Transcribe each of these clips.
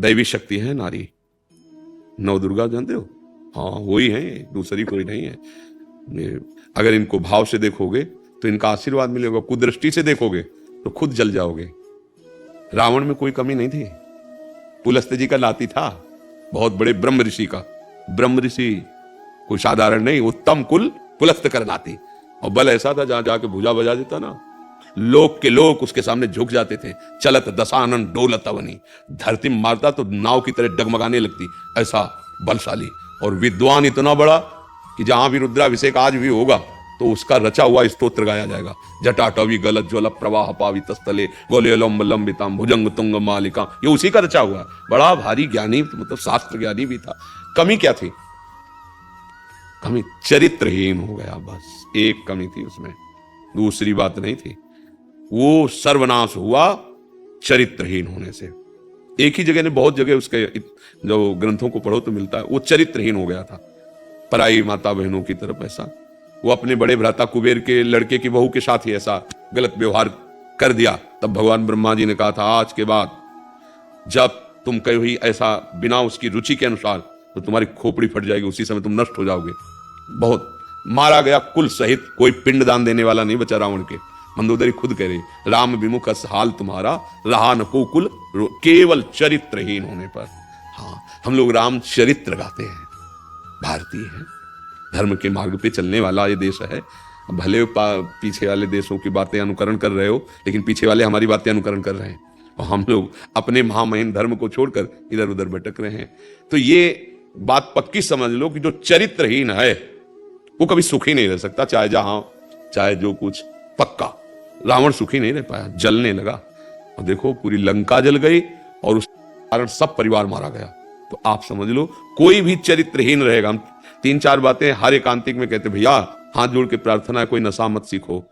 दैवी शक्ति है नारी। नव दुर्गा जानते हो? हाँ वही है, दूसरी कोई नहीं है। अगर इनको भाव से देखोगे तो इनका आशीर्वाद मिलेगा, कुदृष्टि से देखोगे तो खुद जल जाओगे। रावण में कोई कमी नहीं थी। पुलस्त्य जी का नाती था, बहुत बड़े ब्रह्म ऋषि का। ब्रह्म ऋषि कोई साधारण नहीं, उत्तम कुल पुलस्त्य कर नाती। और बल ऐसा था, जहां जाके भुजा बजा देता ना, लोक के लोग उसके सामने झुक जाते थे। चलत दशानन डोलत अवनी, धरती में मारता तो नाव की तरह डगमगाने लगती, ऐसा बलशाली। और विद्वान इतना बड़ा कि जहां भी रुद्राभिषेक आज भी होगा तो उसका रचा हुआ स्तोत्र गाया जाएगा। जटाटवी गलत ज्वल प्रवाह पावित स्थले गोले लंब लंबिताम भुजंग तुंग मालिका, ये उसी का रचा हुआ है। बड़ा भारी ज्ञानी, मतलब शास्त्र ज्ञानी भी था। कमी क्या थी? कमी चरित्रहीन हो गया, बस एक कमी थी उसमें, दूसरी बात नहीं थी। वो सर्वनाश हुआ चरित्रहीन होने से। एक ही जगह ने, बहुत जगह उसके जो ग्रंथों को पढ़ो तो मिलता है, वो चरित्रहीन हो गया था। पराई माता बहनों की तरफ ऐसा, वो अपने बड़े भ्राता कुबेर के लड़के की बहू के साथ ही ऐसा गलत व्यवहार कर दिया। तब भगवान ब्रह्मा जी ने कहा था, आज के बाद जब तुम कहीं ऐसा बिना उसकी रुचि के अनुसार, तो तुम्हारी खोपड़ी फट जाएगी, उसी समय तुम नष्ट हो जाओगे। बहुत मारा गया कुल सहित, कोई पिंडदान देने वाला नहीं बचा रावण के। मंदोदरी खुद कह रही, राम विमुख हाल तुम्हारा रहा न को कुल, केवल चरित्रहीन होने पर। हाँ, हम लोग राम चरित्र गाते हैं, भारतीय है, धर्म के मार्ग पे चलने वाला ये देश है। भले पीछे वाले देशों की बातें अनुकरण कर रहे हो, लेकिन पीछे वाले हमारी बातें अनुकरण कर रहे हैं, और हम लोग अपने महामहिम धर्म को छोड़कर इधर उधर भटक रहे हैं। तो ये बात पक्की समझ लो कि जो चरित्रहीन है वो कभी सुखी नहीं रह सकता, चाहे जहां चाहे जो कुछ। पक्का रावण सुखी नहीं रह पाया, जलने लगा। और देखो पूरी लंका जल गई और उस कारण सब परिवार मारा गया। तो आप समझ लो कोई भी चरित्रहीन रहेगा। हम 3-4 बातें हर एकांतिक में कहते, भैया हाथ जोड़ के प्रार्थना है, कोई नशा मत सीखो,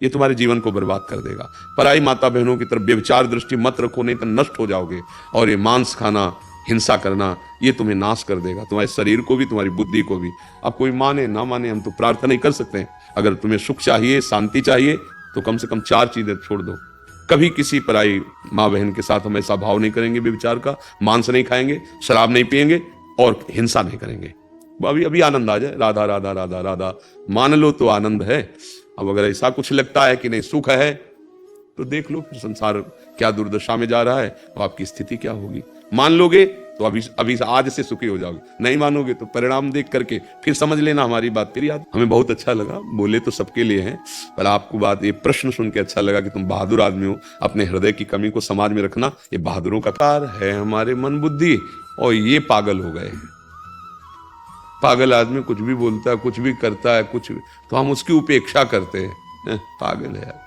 ये तुम्हारे जीवन को बर्बाद कर देगा। पराई माता बहनों की तरफ व्यभिचार दृष्टि मत रखो, नहीं तो नष्ट हो जाओगे। और ये मांस खाना, हिंसा करना, ये तुम्हें नाश कर देगा, तुम्हारे शरीर को भी, तुम्हारी बुद्धि को भी। अब कोई माने ना माने, हम तो प्रार्थना ही कर सकते हैं। अगर तुम्हें सुख चाहिए, शांति चाहिए, तो कम से कम 4 चीजें छोड़ दो। कभी किसी पराई माँ बहन के साथ हम ऐसा भाव नहीं करेंगे व्यभिचार का, मांस नहीं खाएंगे, शराब नहीं पिएंगे और हिंसा नहीं करेंगे। अभी अभी आनंद आ जाए, राधा राधा राधा राधा मान लो तो आनंद है। अब अगर ऐसा कुछ लगता है कि नहीं सुख है, तो देख लो फिर संसार क्या दुर्दशा में जा रहा है और आपकी स्थिति क्या होगी। मान लोगे तो अभी आज से सुखी हो जाओगे, नहीं मानोगे तो परिणाम देख करके फिर समझ लेना हमारी बात। फिर याद हमें बहुत अच्छा लगा, बोले तो सबके लिए हैं, पर आपको बात ये प्रश्न सुन के अच्छा लगा कि तुम बहादुर आदमी हो। अपने हृदय की कमी को समाज में रखना, ये बहादुरों का कार्य है। हमारे मन बुद्धि और ये पागल हो गए हैं। पागल आदमी कुछ भी बोलता है, कुछ भी करता है, कुछ भी, तो हम उसकी उपेक्षा करते हैं। पागल है यार,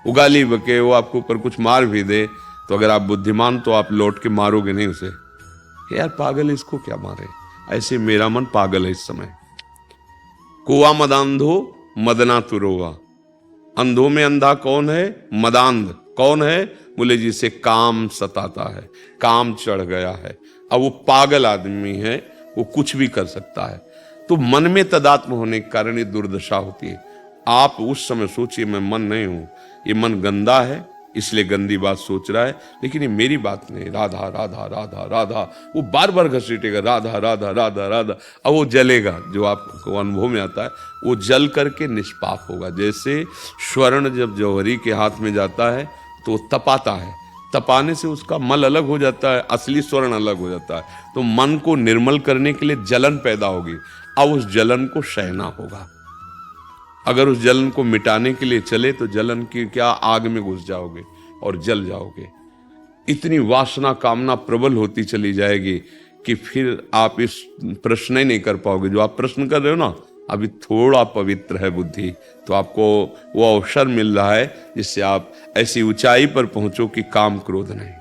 उगाली बके, वो आपको ऊपर कुछ मार भी दे तो अगर आप बुद्धिमान तो आप लौट के मारोगे नहीं उसे। यार पागल, इसको क्या मारे। ऐसे मेरा मन पागल है इस समय। कुआ मदांधो मदना तुरोवा, अंधों में अंधा कौन है? मदांध कौन है? बोले जिसे काम सताता है, काम चढ़ गया है। अब वो पागल आदमी है, वो कुछ भी कर सकता है। तो मन में तदात्म होने के कारण ये दुर्दशा होती है। आप उस समय सोचिए, मैं मन नहीं हूं, ये मन गंदा है इसलिए गंदी बात सोच रहा है, लेकिन ये मेरी बात नहीं। राधा राधा राधा राधा, वो बार बार घसीटेगा, राधा राधा राधा राधा। अब वो जलेगा, जो आपको अनुभव में आता है, वो जल करके निष्पाप होगा। जैसे स्वर्ण जब जौहरी के हाथ में जाता है तो तपाता है, तपाने से उसका मल अलग हो जाता है, असली स्वर्ण अलग हो जाता है। तो मन को निर्मल करने के लिए जलन पैदा होगी। अब उस जलन को सहना होगा। अगर उस जलन को मिटाने के लिए चले तो जलन की क्या, आग में घुस जाओगे और जल जाओगे। इतनी वासना कामना प्रबल होती चली जाएगी कि फिर आप इस प्रश्न ही नहीं कर पाओगे जो आप प्रश्न कर रहे हो ना। अभी थोड़ा पवित्र है बुद्धि, तो आपको वो अवसर मिल रहा है जिससे आप ऐसी ऊंचाई पर पहुंचो कि काम क्रोध नहीं।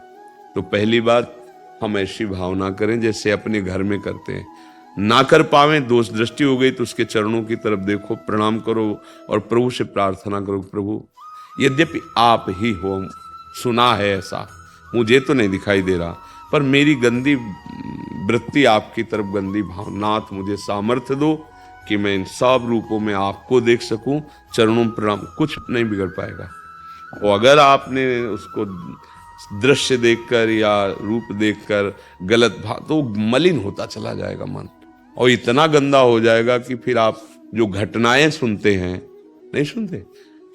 तो पहली बात, हम ऐसी भावना करें जैसे अपने घर में करते हैं। ना कर पावे, दोष दृष्टि हो गई तो उसके चरणों की तरफ देखो, प्रणाम करो और प्रभु से प्रार्थना करो, प्रभु यद्यपि आप ही हो, सुना है ऐसा, मुझे तो नहीं दिखाई दे रहा, पर मेरी गंदी वृत्ति आपकी तरफ, गंदी भावनाथ मुझे सामर्थ्य दो कि मैं इन सब रूपों में आपको देख सकूं। चरणों में प्रणाम, कुछ नहीं बिगड़ पाएगा। और अगर आपने उसको दृश्य देखकर या रूप देखकर गलत भाव, तो मलिन होता चला जाएगा मन, और इतना गंदा हो जाएगा कि फिर आप जो घटनाएं सुनते हैं, नहीं सुनते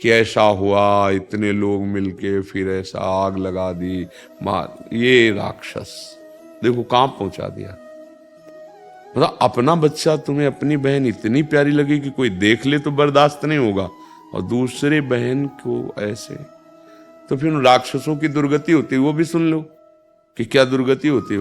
कि ऐसा हुआ, इतने लोग मिलके फिर ऐसा आग लगा दी, मार, ये राक्षस देखो कहां पहुंचा दिया। मतलब अपना बच्चा तुम्हें, अपनी बहन इतनी प्यारी लगी कि कोई देख ले तो बर्दाश्त नहीं होगा, और दूसरे बहन को ऐसे, तो फिर उन राक्षसों की दुर्गति होती, वो भी सुन लो कि क्या दुर्गति होती।